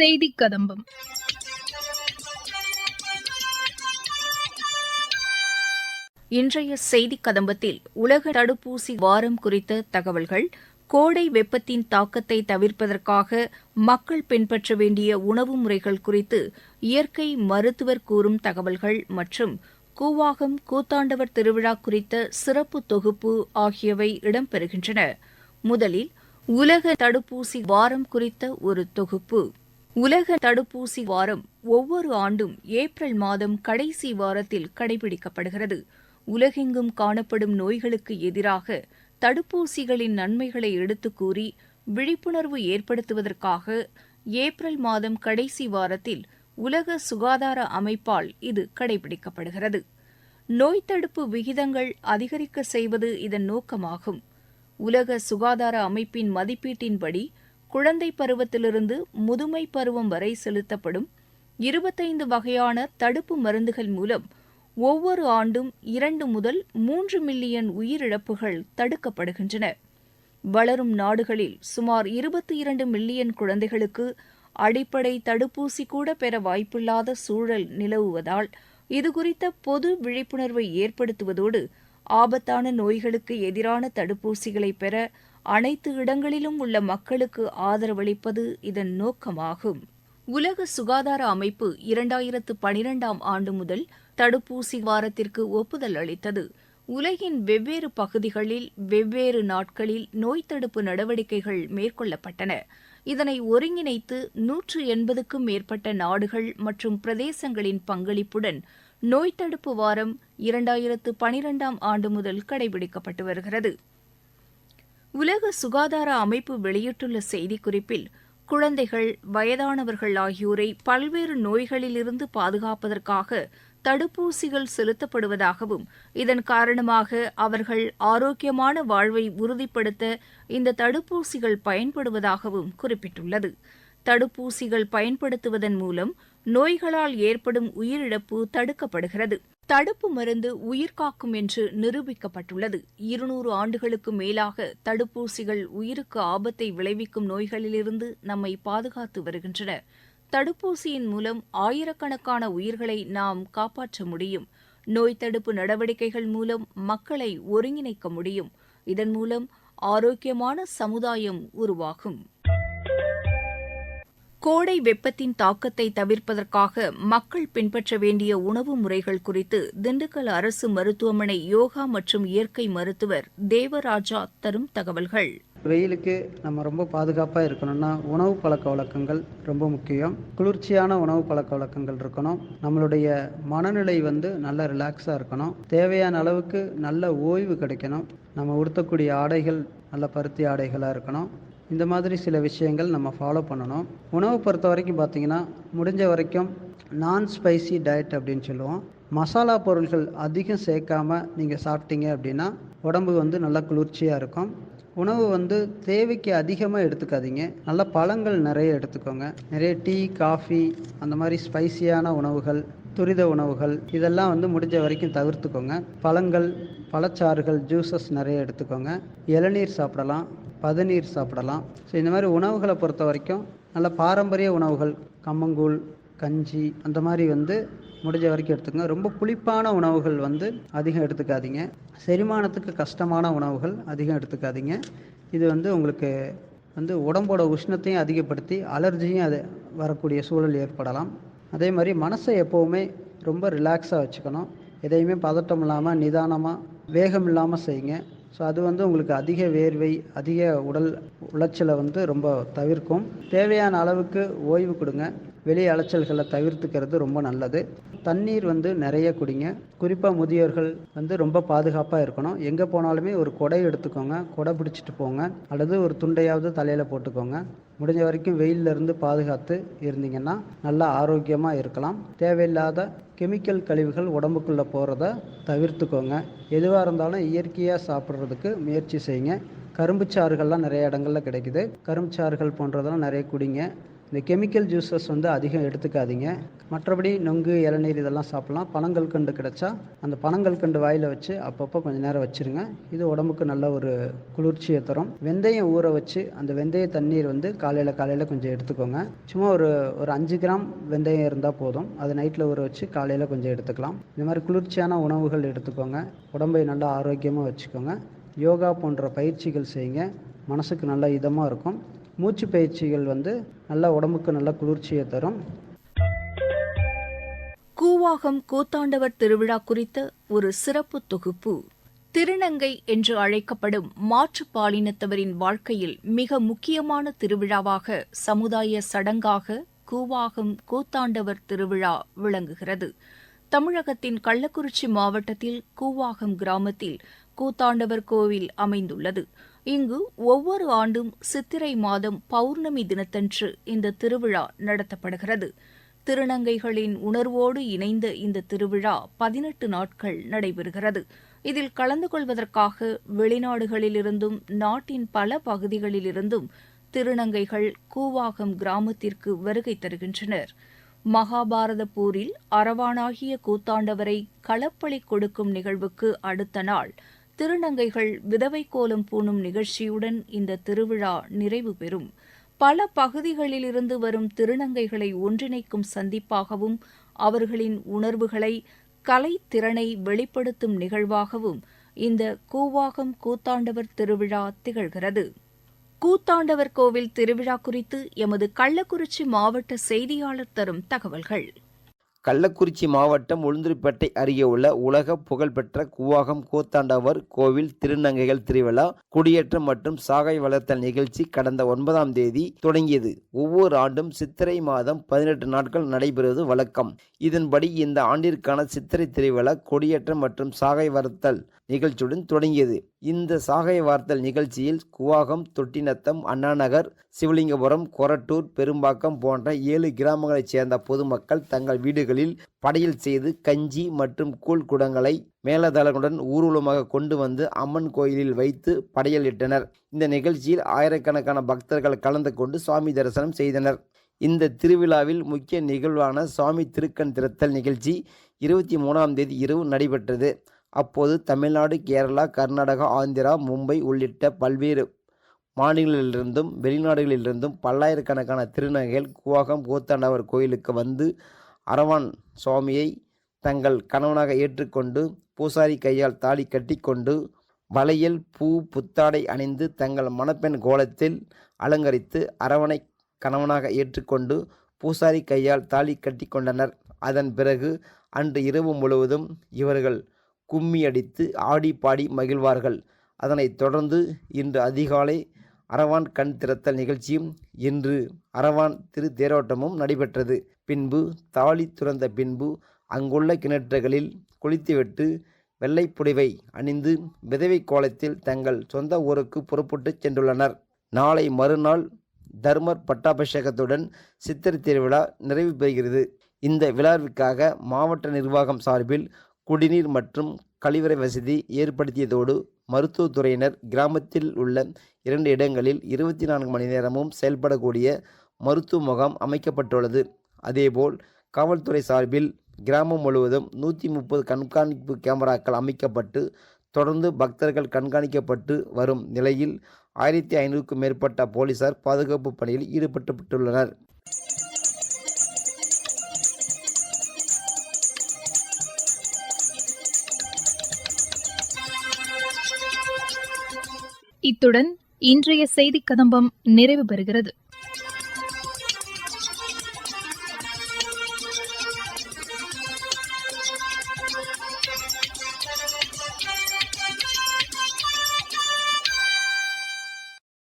செய்திக் கதம்பம். இன்றைய செய்திக் கதம்பத்தில் உலக தடுப்பூசி வாரம் குறித்த தகவல்கள், கோடை வெப்பத்தின் தாக்கத்தை தவிர்ப்பதற்காக மக்கள் பின்பற்ற வேண்டிய உணவு முறைகள் குறித்து இயற்கை மருத்துவர் கூறும் தகவல்கள் மற்றும் கூவாகம் கூத்தாண்டவர் திருவிழா குறித்த சிறப்பு தொகுப்பு ஆகியவை இடம்பெறுகின்றன. முதலில் உலக தடுப்பூசி வாரம் குறித்த ஒரு தொகுப்பு. உலக தடுப்பூசி வாரம் ஒவ்வொரு ஆண்டும் ஏப்ரல் மாதம் கடைசி வாரத்தில் கடைபிடிக்கப்படுகிறது. உலகெங்கும் காணப்படும் நோய்களுக்கு எதிராக தடுப்பூசிகளின் நன்மைகளை எடுத்துக் கூறி விழிப்புணர்வு ஏற்படுத்துவதற்காக ஏப்ரல் மாதம் கடைசி வாரத்தில் உலக சுகாதார அமைப்பால் இது கடைபிடிக்கப்படுகிறது. நோய் தடுப்பு விகிதங்கள் அதிகரிக்க செய்வது இதன் நோக்கமாகும். உலக சுகாதார அமைப்பின் மதிப்பீட்டின்படி குழந்தை பருவத்திலிருந்து முதுமை பருவம் வரை செலுத்தப்படும் 25 வகையான தடுப்பு மருந்துகள் மூலம் ஒவ்வொரு ஆண்டும் 2 முதல் 3 மில்லியன் உயிரிழப்புகள் தடுக்கப்படுகின்றன. வளரும் நாடுகளில் சுமார் 22 மில்லியன் குழந்தைகளுக்கு அடிப்படை தடுப்பூசி கூட பெற வாய்ப்பில்லாத சூழல் நிலவுவதால் இதுகுறித்த பொது விழிப்புணர்வை ஏற்படுத்துவதோடு ஆபத்தான நோய்களுக்கு எதிரான தடுப்பூசிகளை பெற அனைத்து இடங்களிலும் உள்ள மக்களுக்கு ஆதரவளிப்பது இதன் நோக்கமாகும். உலக சுகாதார அமைப்பு 2012ஆம் ஆண்டு முதல் தடுப்பூசி வாரத்திற்கு ஒப்புதல் அளித்தது. உலகின் வெவ்வேறு பகுதிகளில் வெவ்வேறு நாட்களில் நோய் தடுப்பு நடவடிக்கைகள் மேற்கொள்ளப்பட்டன. இதனை ஒருங்கிணைத்து 180க்கும் மேற்பட்ட நாடுகள் மற்றும் பிரதேசங்களின் பங்களிப்புடன் நோய் தடுப்பு வாரம் 2012ஆம் ஆண்டு முதல் கடைபிடிக்கப்பட்டு வருகிறது. உலக சுகாதார அமைப்பு வெளியிட்டுள்ள செய்திக்குறிப்பில், குழந்தைகள், வயதானவர்கள் ஆகியோரை பல்வேறு நோய்களிலிருந்து பாதுகாப்பதற்காக தடுப்பூசிகள் செலுத்தப்படுவதாகவும், இதன் காரணமாக அவர்கள் ஆரோக்கியமான வாழ்வை உறுதிப்படுத்த இந்த தடுப்பூசிகள் பயன்படுவதாகவும் குறிப்பிட்டுள்ளது. தடுப்பூசிகள் பயன்படுத்துவதன் மூலம் நோய்களால் ஏற்படும் உயிரிழப்பு தடுக்கப்படுகிறது. தடுப்பு மருந்து உயிர்காக்கும் என்று நிரூபிக்கப்பட்டுள்ளது. 200 ஆண்டுகளுக்கு மேலாக தடுப்பூசிகள் உயிருக்கு ஆபத்தை விளைவிக்கும் நோய்களிலிருந்து நம்மை பாதுகாத்து வருகின்றன. தடுப்பூசியின் மூலம் ஆயிரக்கணக்கான உயிர்களை நாம் காப்பாற்ற முடியும். நோய் தடுப்பு நடவடிக்கைகள் மூலம் மக்களை ஒருங்கிணைக்க முடியும். இதன் மூலம் ஆரோக்கியமான சமுதாயம் உருவாகும். கோடை வெப்பத்தின் தாக்கத்தை தவிர்ப்பதற்காக மக்கள் பின்பற்ற வேண்டிய உணவு முறைகள் குறித்து திண்டுக்கல் அரசு மருத்துவமனை யோகா மற்றும் இயற்கை மருத்துவர் தேவராஜா தரும் தகவல்கள். வெயிலுக்கு நம்ம ரொம்ப பாதுகாப்பாக இருக்கணும்னா உணவு பழக்க வழக்கங்கள் ரொம்ப முக்கியம். குளிர்ச்சியான உணவு பழக்க வழக்கங்கள் இருக்கணும். நம்மளுடைய மனநிலை நல்ல ரிலாக்ஸாக இருக்கணும். தேவையான அளவுக்கு நல்ல ஓய்வு கிடைக்கணும். நம்ம உடுத்தக்கூடிய ஆடைகள் நல்ல பருத்தி ஆடைகளாக இருக்கணும். இந்த மாதிரி சில விஷயங்கள் நம்ம ஃபாலோ பண்ணணும். உணவு பொறுத்த வரைக்கும் பார்த்திங்கன்னா, முடிஞ்ச வரைக்கும் நான் ஸ்பைசி டயட் அப்படின்னு சொல்லுவோம். மசாலா பொருள்கள் அதிகம் சேர்க்காமல் நீங்கள் சாப்பிட்டீங்க அப்படின்னா உடம்பு நல்லா குளிர்ச்சியாக இருக்கும். உணவு தேவைக்கு அதிகமாக எடுத்துக்காதீங்க. நல்ல பழங்கள் நிறைய எடுத்துக்கோங்க. நிறைய டீ, காஃபி, அந்த மாதிரி ஸ்பைசியான உணவுகள், துரித உணவுகள் இதெல்லாம் முடிஞ்ச வரைக்கும் தவிர்த்துக்கோங்க. பழங்கள், பழச்சாறுகள், ஜூஸஸ் நிறைய எடுத்துக்கோங்க. இளநீர் சாப்பிடலாம், பதநீர் சாப்பிடலாம். ஸோ இந்த மாதிரி உணவுகளை பொறுத்த வரைக்கும் நல்ல பாரம்பரிய உணவுகள், கம்மங்கூழ், கஞ்சி, அந்த மாதிரி முடிஞ்ச வரைக்கும் எடுத்துக்கோங்க. ரொம்ப புளிப்பான உணவுகள் அதிகம் எடுத்துக்காதீங்க. செரிமானத்துக்கு கஷ்டமான உணவுகள் அதிகம் எடுத்துக்காதீங்க. இது உங்களுக்கு உடம்போட உஷ்ணத்தையும் அதிகப்படுத்தி அலர்ஜியும் அது வரக்கூடிய சூழல் ஏற்படலாம். அதே மாதிரி மனசை எப்போவுமே ரொம்ப ரிலாக்ஸாக வச்சுக்கணும். எதையுமே பதட்டம் இல்லாமல் நிதானமாக வேகம் இல்லாமல் செய்யுங்க. ஸோ அது உங்களுக்கு அதிக வேர்வை, அதிக உடல் உளைச்சலை ரொம்ப தவிர்க்கும். தேவையான அளவுக்கு ஓய்வு கொடுங்க. வெளி அலைச்சல்களை தவிர்த்துக்கிறது ரொம்ப நல்லது. தண்ணீர் நிறைய குடிங்க. குறிப்பாக முதியோர்கள் ரொம்ப பாதுகாப்பாக இருக்கணும். எங்கே போனாலுமே ஒரு கொடை எடுத்துக்கோங்க. கொடை பிடிச்சிட்டு போங்க, அல்லது ஒரு துண்டையாவது தலையில் போட்டுக்கோங்க. முடிஞ்ச வரைக்கும் வெயிலிருந்து பாதுகாத்து இருந்தீங்கன்னா நல்லா ஆரோக்கியமாக இருக்கலாம். தேவையில்லாத கெமிக்கல் கழிவுகள் உடம்புக்குள்ளே போகிறத தவிர்த்துக்கோங்க. எதுவாக இருந்தாலும் இயற்கையாக சாப்பிட்றதுக்கு முயற்சி செய்யுங்க. கரும்புச்சாறுகள்லாம் நிறைய இடங்களில் கிடைக்குது. கரும்புச்சாறுகள் போன்றதெல்லாம் நிறைய குடிங்க. இந்த கெமிக்கல் ஜூஸஸ் வந்து அதிகம் எடுத்துக்காதீங்க. மற்றபடி நொங்கு, இளநீர் இதெல்லாம் சாப்பிட்லாம். பனங்கல்கண்டு கிடைச்சா அந்த பனங்கல்கண்டு வாயில் வச்சு அப்பப்போ கொஞ்சம் நேரம் வச்சுருங்க. இது உடம்புக்கு நல்ல ஒரு குளிர்ச்சியை தரும். வெந்தயம் ஊற வச்சு அந்த வெந்தய தண்ணீர் வந்து காலையில் கொஞ்சம் எடுத்துக்கோங்க. சும்மா ஒரு 5 கிராம் வெந்தயம் இருந்தால் போதும். அது நைட்டில் ஊற வச்சு காலையில் கொஞ்சம் எடுத்துக்கலாம். இந்த மாதிரி குளிர்ச்சியான உணவுகள் எடுத்துக்கோங்க. உடம்பை நல்லா ஆரோக்கியமாக வச்சுக்கோங்க. யோகா போன்ற பயிற்சிகள் செய்யுங்க. மனசுக்கு நல்ல இதமாக இருக்கும். மூச்சு பயிற்சிகள் வந்து நல்ல உடம்புக்கு நல்ல குளிர்ச்சியை தரும். கூவாகம் கூத்தாண்டவர் திருவிழா குறித்த ஒரு சிறப்பு தொகுப்பு. திருநங்கை என்று அழைக்கப்படும் மாற்றுப்பாலினத்தவரின் வாழ்க்கையில் மிக முக்கியமான திருவிழாவாக, சமுதாய சடங்காக கூவாகம் கூத்தாண்டவர் திருவிழா விளங்குகிறது. தமிழகத்தின் கள்ளக்குறிச்சி மாவட்டத்தில் கூவாகம் கிராமத்தில் கூத்தாண்டவர் கோவில் அமைந்துள்ளது. இங்கு ஒவ்வொரு ஆண்டும் சித்திரை மாதம் பௌர்ணமி தினத்தன்று இந்த திருவிழா நடத்தப்படுகிறது. திருநங்கைகளின் உணர்வோடு இணைந்த இந்த திருவிழா 18 நாட்கள் நடைபெறுகிறது. இதில் கலந்து கொள்வதற்காக வெளிநாடுகளிலிருந்தும் நாட்டின் பல பகுதிகளிலிருந்தும் திருநங்கைகள் கூவாகம் கிராமத்திற்கு வருகை தருகின்றனர். மகாபாரத போரில் அரவானாகிய கூத்தாண்டவரை களப்பலி கொடுக்கும் நிகழ்வுக்கு அடுத்த நாள் திருநங்கைகள் விதவை கோலம் பூணும் நிகழ்ச்சியுடன் இந்த திருவிழா நிறைவு பெறும். பல பகுதிகளிலிருந்து வரும் திருநங்கைகளை ஒன்றிணைக்கும் சந்திப்பாகவும், அவர்களின் உணர்வுகளை, கலைத்திறனை வெளிப்படுத்தும் நிகழ்வாகவும் இந்த கூவாகம் கூத்தாண்டவர் திருவிழா திகழ்கிறது. கூத்தாண்டவர் கோவில் திருவிழா குறித்து எமது கள்ளக்குறிச்சி மாவட்ட செய்தியாளர் தரும் தகவல்கள். கள்ளக்குறிச்சி மாவட்டம் உளுந்தூர்பேட்டை அருகே உள்ள உலக புகழ்பெற்ற கூவாகம் கூத்தாண்டவர் கோவில் திருநங்கைகள் திருவிழா குடியேற்றம் மற்றும் சாகை வளர்த்தல் நிகழ்ச்சி கடந்த 9ஆம் தேதி தொடங்கியது. ஒவ்வொரு ஆண்டும் சித்திரை மாதம் 18 நாட்கள் நடைபெறுவது வழக்கம். இதன்படி இந்த ஆண்டிற்கான சித்திரை திருவிழா கொடியேற்றம் மற்றும் சாகை வளர்த்தல் நிகழ்ச்சியுடன் தொடங்கியது. இந்த சாகை வார்த்தல் நிகழ்ச்சியில் கூவாகம், தொட்டிநத்தம், அண்ணாநகர், சிவலிங்கபுரம், கொரட்டூர், பெரும்பாக்கம் போன்ற 7 கிராமங்களைச் சேர்ந்த பொதுமக்கள் தங்கள் வீடுகளில் படையல் செய்து கஞ்சி மற்றும் கூழ் குடங்களை மேலதாளங்களுடன் ஊர்வலமாக கொண்டு வந்து அம்மன் கோயிலில் வைத்து படையல் இட்டனர். இந்த நிகழ்ச்சியில் ஆயிரக்கணக்கான பக்தர்கள் கலந்து கொண்டு சுவாமி தரிசனம் செய்தனர். இந்த திருவிழாவில் முக்கிய நிகழ்வான சுவாமி திருக்கண் திறத்தல் நிகழ்ச்சி 23ஆம் தேதி இரவு நடைபெற்றது. அப்போது தமிழ்நாடு, கேரளா, கர்நாடகா, ஆந்திரா, மும்பை உள்ளிட்ட பல்வேறு மாநிலங்களிலிருந்தும் வெளிநாடுகளிலிருந்தும் பல்லாயிரக்கணக்கான திருநங்கைகள் கூவாகம் கூத்தாண்டவர் கோயிலுக்கு வந்து அரவான் சுவாமியை தங்கள் கணவனாக ஏற்றுக்கொண்டு பூசாரி கையால் தாலி கட்டிக்கொண்டு வளையல், பூ, புத்தாடை அணிந்து தங்கள் மணப்பெண் கோலத்தில் அலங்கரித்து அரவணை கணவனாக ஏற்றுக்கொண்டு பூசாரி கையால் தாலி கட்டி கொண்டனர். அதன் பிறகு அன்று இரவு முழுவதும் இவர்கள் கும்மி அடித்து ஆடி பாடி மகிழ்வார்கள். அதனைத் தொடர்ந்து இன்று அதிகாலை அரவான் கண் திறத்தல் நிகழ்ச்சியும் இன்று அரவான் திரு தேரோட்டமும் நடைபெற்றது. பின்பு தாலி துறந்த பின்பு அங்குள்ள கிணற்றுகளில் குளித்துவிட்டு வெள்ளை புடவை அணிந்து விதவை கோலத்தில் தங்கள் சொந்த ஊருக்கு புறப்பட்டு சென்றுள்ளனர். நாளை மறுநாள் தர்மர் பட்டாபிஷேகத்துடன் சித்திரை திருவிழா நிறைவு பெறுகிறது. இந்த விழாவிற்காக மாவட்ட நிர்வாகம் சார்பில் குடிநீர் மற்றும் கழிவறை வசதி ஏற்படுத்தியதோடு மருத்துவத்துறையினர் கிராமத்தில் உள்ள 2 இடங்களில் 24 மணி நேரமும் செயல்படக்கூடிய மருத்துவ முகாம் அமைக்கப்பட்டுள்ளது. அதேபோல் காவல்துறை சார்பில் கிராமம் முழுவதும் 130 கண்காணிப்பு கேமராக்கள் அமைக்கப்பட்டு தொடர்ந்து பக்தர்கள் கண்காணிக்கப்பட்டு வரும் நிலையில் 1500க்கும் மேற்பட்ட போலீசார் பாதுகாப்பு பணியில் ஈடுபட்டுள்ளனர். இத்துடன் இன்றைய செய்திக் கதம்பம் நிறைவு பெறுகிறது.